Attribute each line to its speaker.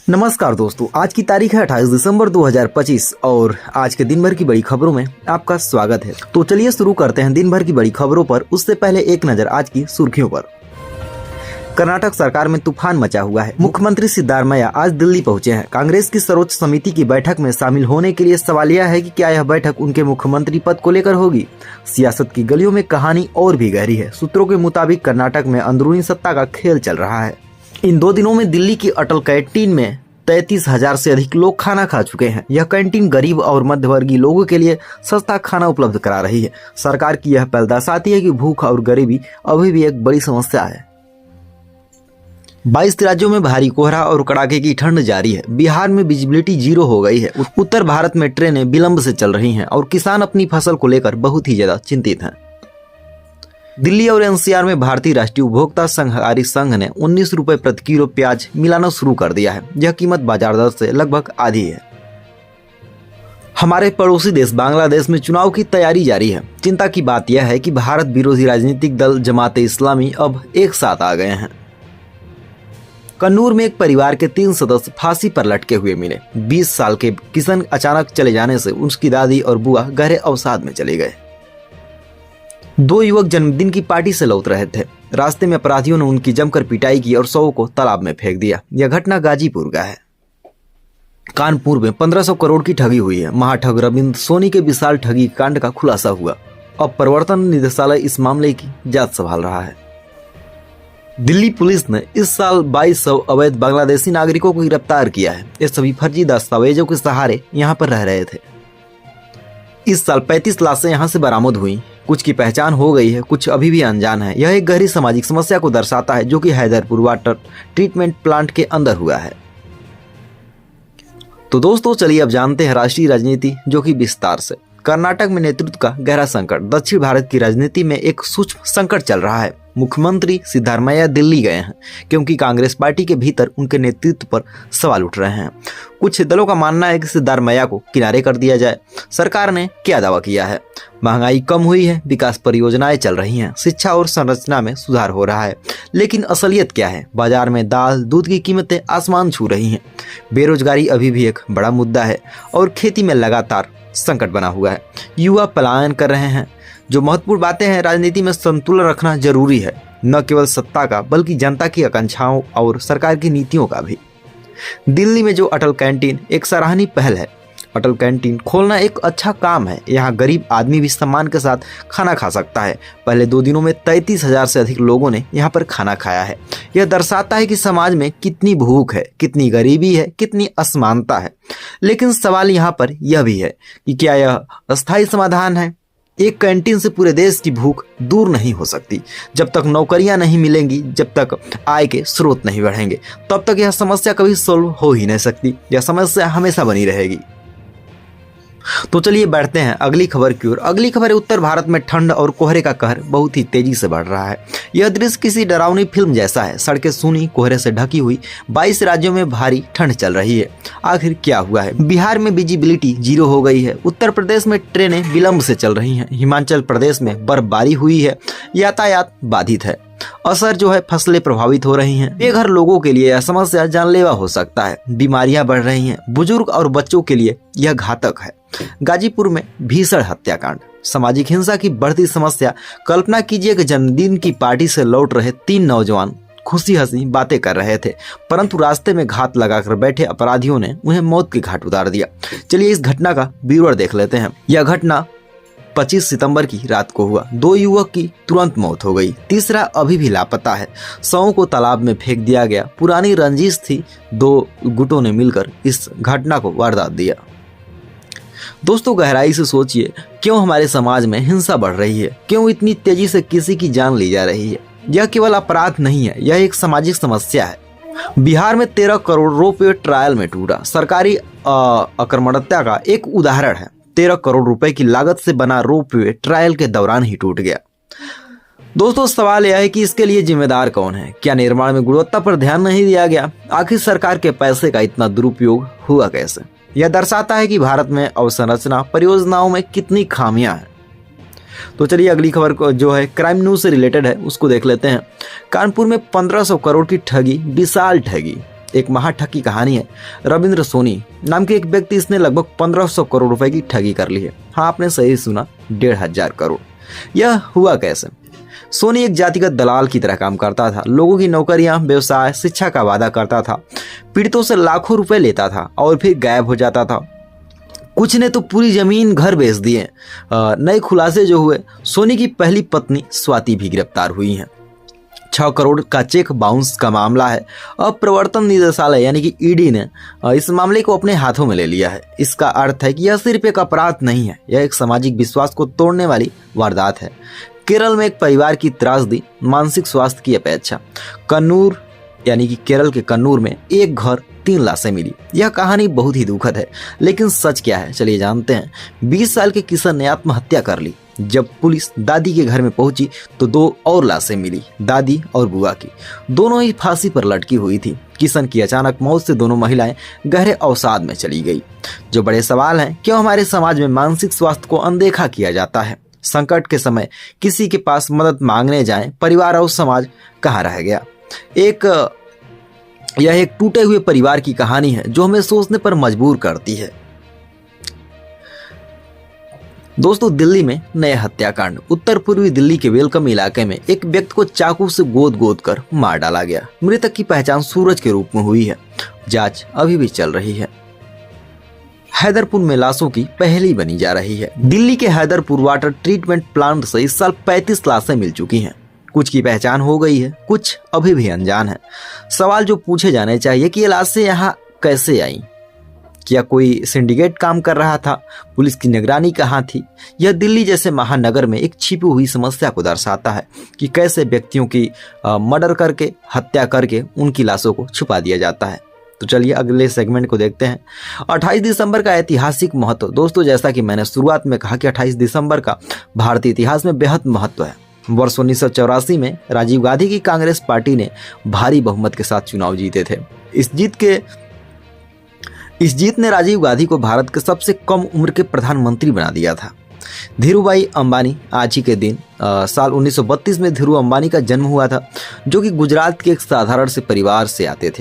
Speaker 1: नमस्कार दोस्तों, आज की तारीख है 28 दिसंबर 2025 और आज के दिन भर की बड़ी खबरों में आपका स्वागत है। तो चलिए शुरू करते हैं दिन भर की बड़ी खबरों पर। उससे पहले एक नजर आज की सुर्खियों पर। कर्नाटक सरकार में तूफान मचा हुआ है। मुख्यमंत्री सिद्धारमैया आज दिल्ली पहुंचे हैं। कांग्रेस की सर्वोच्च समिति की बैठक में शामिल होने के लिए सवाल यह है कि क्या यह बैठक उनके मुख्यमंत्री पद को लेकर होगी। सियासत की गलियों में कहानी और भी गहरी है। सूत्रों के मुताबिक कर्नाटक में अंदरूनी सत्ता का खेल चल रहा है। इन 2 दिनों में दिल्ली की अटल कैंटीन में 33,000 से अधिक लोग खाना खा चुके हैं। यह कैंटीन गरीब और मध्यवर्गीय लोगों के लिए सस्ता खाना उपलब्ध करा रही है। सरकार की यह पहल दर्शाती है कि भूख और गरीबी अभी भी एक बड़ी समस्या है। 22 राज्यों में भारी कोहरा और कड़ाके की ठंड जारी है। बिहार में विजिबिलिटी 0 हो गई है। उत्तर भारत में ट्रेनें विलंब से चल रही हैं और किसान अपनी फसल को लेकर बहुत ही ज्यादा चिंतित हैं। दिल्ली और एनसीआर में भारतीय राष्ट्रीय उपभोक्ता सहकारी संघ ने 19 रुपए प्रति किलो प्याज मिलाना शुरू कर दिया है। यह कीमत बाजार दर से लगभग आधी है। हमारे पड़ोसी देश बांग्लादेश में चुनाव की तैयारी जारी है। चिंता की बात यह है कि भारत विरोधी राजनीतिक दल जमाते इस्लामी अब एक साथ आ गए हैं। कन्नूर में एक परिवार के 3 सदस्य फांसी पर लटके हुए मिले। 20 साल के किशन अचानक चले जाने से उसकी दादी और बुआ गहरे अवसाद में चले गए। 2 युवक जन्मदिन की पार्टी से लौट रहे थे। रास्ते में अपराधियों ने उनकी जमकर पिटाई की और शवों को तालाब में फेंक दिया। यह घटना गाजीपुर का है। कानपुर में 1500 करोड़ की ठगी हुई है। महाठग रविंद्र सोनी के विशाल ठगी कांड का खुलासा हुआ। अब प्रवर्तन निदेशालय इस मामले की जांच संभाल रहा है। दिल्ली पुलिस ने इस साल 2200 अवैध बांग्लादेशी नागरिकों को गिरफ्तार किया है। ये सभी फर्जी दस्तावेजों के सहारे यहाँ पर रह रहे थे। इस साल 35 लाशें यहाँ से बरामद हुई। कुछ की पहचान हो गई है, कुछ अभी भी अनजान है। यह एक गहरी सामाजिक समस्या को दर्शाता है जो कि हैदरपुर वाटर ट्रीटमेंट प्लांट के अंदर हुआ है। तो दोस्तों चलिए अब जानते हैं राष्ट्रीय राजनीति जो कि विस्तार से। कर्नाटक में नेतृत्व का गहरा संकट। दक्षिण भारत की राजनीति में एक सूक्ष्म संकट चल रहा है। मुख्यमंत्री सिद्धारमैया दिल्ली गए हैं क्योंकि कांग्रेस पार्टी के भीतर उनके नेतृत्व पर सवाल उठ रहे हैं। कुछ दलों का मानना है कि सिद्धारमैया को किनारे कर दिया जाए। सरकार ने क्या दावा किया है? महंगाई कम हुई है, विकास परियोजनाएं चल रही हैं, शिक्षा और संरचना में सुधार हो रहा है। लेकिन असलियत क्या है? बाजार में दाल दूध की कीमतें आसमान छू रही हैं। बेरोजगारी अभी भी एक बड़ा मुद्दा है और खेती में लगातार संकट बना हुआ है। युवा पलायन कर रहे हैं। जो महत्वपूर्ण बातें हैं, राजनीति में संतुलन रखना जरूरी है, न केवल सत्ता का बल्कि जनता की आकांक्षाओं और सरकार की नीतियों का भी। दिल्ली में जो अटल कैंटीन एक सराहनीय पहल है। अटल कैंटीन खोलना एक अच्छा काम है। यहाँ गरीब आदमी भी सम्मान के साथ खाना खा सकता है। पहले 2 दिनों में 33,000 से अधिक लोगों ने यहाँ पर खाना खाया है। यह दर्शाता है कि समाज में कितनी भूख है, कितनी गरीबी है, कितनी असमानता है। लेकिन सवाल यहाँ पर यह भी है कि क्या यह अस्थायी समाधान है? एक कैंटीन से पूरे देश की भूख दूर नहीं हो सकती। जब तक नौकरियां नहीं मिलेंगी, जब तक आय के स्रोत नहीं बढ़ेंगे, तब तक यह समस्या कभी सोल्व हो ही नहीं सकती। यह समस्या हमेशा बनी रहेगी। तो चलिए बढ़ते हैं अगली खबर की ओर। अगली खबर है उत्तर भारत में ठंड और कोहरे का कहर बहुत ही तेजी से बढ़ रहा है। यह दृश्य किसी डरावनी फिल्म जैसा है। सड़कें सूनी कोहरे से ढकी हुई। 22 राज्यों में भारी ठंड चल रही है। आखिर क्या हुआ है? बिहार में विजिबिलिटी 0 हो गई है। उत्तर प्रदेश में ट्रेनें विलंब से चल रही हैं। हिमाचल प्रदेश में बर्फबारी हुई है। यातायात बाधित है। असर जो है, फसलें प्रभावित हो रही हैं। बेघर लोगों के लिए यह समस्या जानलेवा हो सकता है। बीमारियां बढ़ रही हैं। बुजुर्ग और बच्चों के लिए यह घातक है। गाजीपुर में भीषण हत्याकांड। सामाजिक हिंसा की बढ़ती समस्या। कल्पना कीजिए कि जन्मदिन की पार्टी से लौट रहे 3 नौजवान खुशी हंसी बातें कर रहे थे, परंतु रास्ते में घात लगाकर बैठे अपराधियों ने उन्हें मौत के घाट उतार दिया। चलिए इस घटना का विवरण देख लेते हैं। यह घटना 25 सितंबर की रात को हुआ। 2 युवक की तुरंत मौत हो गई। तीसरा अभी भी लापता है। शवों को तालाब में फेंक दिया गया। पुरानी रंजिश थी। 2 गुटों ने मिलकर इस घटना को वारदात दिया। दोस्तों गहराई से सोचिए, क्यों हमारे समाज में हिंसा बढ़ रही है? क्यों इतनी तेजी से किसी की जान ली जा रही है? यह केवल अपराध नहीं है, यह एक सामाजिक समस्या है। बिहार में 13 करोड़ रुपये ट्रायल में टूटा। सरकारी अक्रमणता का एक उदाहरण है। 13 करोड़ रुपए की लागत से बना रोपवे ट्रायल के दौरान ही टूट गया। दोस्तों सवाल यह है कि इसके लिए जिम्मेदार कौन है? क्या निर्माण में गुणवत्ता पर ध्यान नहीं दिया गया? आखिर सरकार के पैसे का इतना दुरुपयोग हुआ कैसे? यह दर्शाता है कि भारत में अवसंरचना परियोजनाओं में कितनी खामियां हैं। तो चलिए अगली खबर को जो है क्राइम न्यूज से रिलेटेड है उसको देख लेते हैं। कानपुर में 1500 करोड़ की ठगी, विशाल ठगी। एक महाठग की कहानी है। रविंद्र सोनी नाम के एक व्यक्ति, इसने लगभग 1500 करोड़ रुपए की ठगी कर ली है। हाँ, आपने सही सुना, 1500 करोड़। यह हुआ कैसे? सोनी एक जातिगत दलाल की तरह काम करता था। लोगों की नौकरियां, व्यवसाय, शिक्षा का वादा करता था, पीड़ितों से लाखों रुपए लेता था और फिर गायब हो जाता था। कुछ ने तो पूरी जमीन, घर बेच दिए। नए खुलासे जो हुए, सोनी की पहली पत्नी स्वाति भी गिरफ्तार हुई हैं। 6 करोड़ का चेक बाउंस का मामला है। अब प्रवर्तन निदेशालय यानी कि ईडी ने इस मामले को अपने हाथों में ले लिया है। इसका अर्थ है कि यह सिर्फ एक अपराध नहीं है, यह एक सामाजिक विश्वास को तोड़ने वाली वारदात है। केरल में एक परिवार की त्रासदी, मानसिक स्वास्थ्य की अपेक्षा। कन्नूर यानी कि केरल के कन्नूर में एक घर, 3 लाशें मिली। यह कहानी बहुत ही दुखद है, लेकिन सच क्या है चलिए जानते हैं। 20 साल के किशन ने आत्महत्या कर ली। जब पुलिस दादी के घर में पहुंची तो 2 और लाशें मिली, दादी और बुआ की। दोनों ही फांसी पर लटकी हुई थी। किशन की अचानक मौत से दोनों महिलाएं गहरे अवसाद में चली गई। जो बड़े सवाल हैं, क्यों हमारे समाज में मानसिक स्वास्थ्य को अनदेखा किया जाता है? संकट के समय किसी के पास मदद मांगने जाएं, परिवार और समाज कहाँ रह गया? यह एक टूटे हुए परिवार की कहानी है जो हमें सोचने पर मजबूर करती है। दोस्तों, दिल्ली में नए हत्याकांड। उत्तर पूर्वी दिल्ली के वेलकम इलाके में एक व्यक्ति को चाकू से गोद कर मार डाला गया। मृतक की पहचान सूरज के रूप में हुई है। जांच अभी भी चल रही है। हैदरपुर में लाशों की पहेली बनी जा रही है। दिल्ली के हैदरपुर वाटर ट्रीटमेंट प्लांट से इस साल 35 लाशें मिल चुकी हैं। कुछ की पहचान हो गई है, कुछ अभी भी अनजान है। सवाल जो पूछे जाने चाहिए कि ये लाशें यहाँ कैसे आई? क्या कोई सिंडिकेट काम कर रहा था? पुलिस की निगरानी कहाँ थी? यह दिल्ली जैसे महानगर में एक छिपी हुई समस्या को दर्शाता है कि कैसे व्यक्तियों की मर्डर करके, हत्या करके उनकी लाशों को छुपा दिया जाता है। तो चलिए अगले सेगमेंट को देखते हैं। 28 दिसंबर का ऐतिहासिक महत्व। दोस्तों, जैसा कि मैंने शुरुआत में कहा कि 28 दिसंबर का भारतीय इतिहास में बेहद महत्व है। वर्ष 1984 में राजीव गांधी की कांग्रेस पार्टी ने भारी बहुमत के साथ चुनाव जीते थे। इस जीत ने राजीव गांधी को भारत के सबसे कम उम्र के प्रधानमंत्री बना दिया था। धीरूभाई अंबानी आज ही के दिन साल 1932 में धीरू अंबानी का जन्म हुआ था, जो कि गुजरात के एक साधारण से परिवार से आते थे।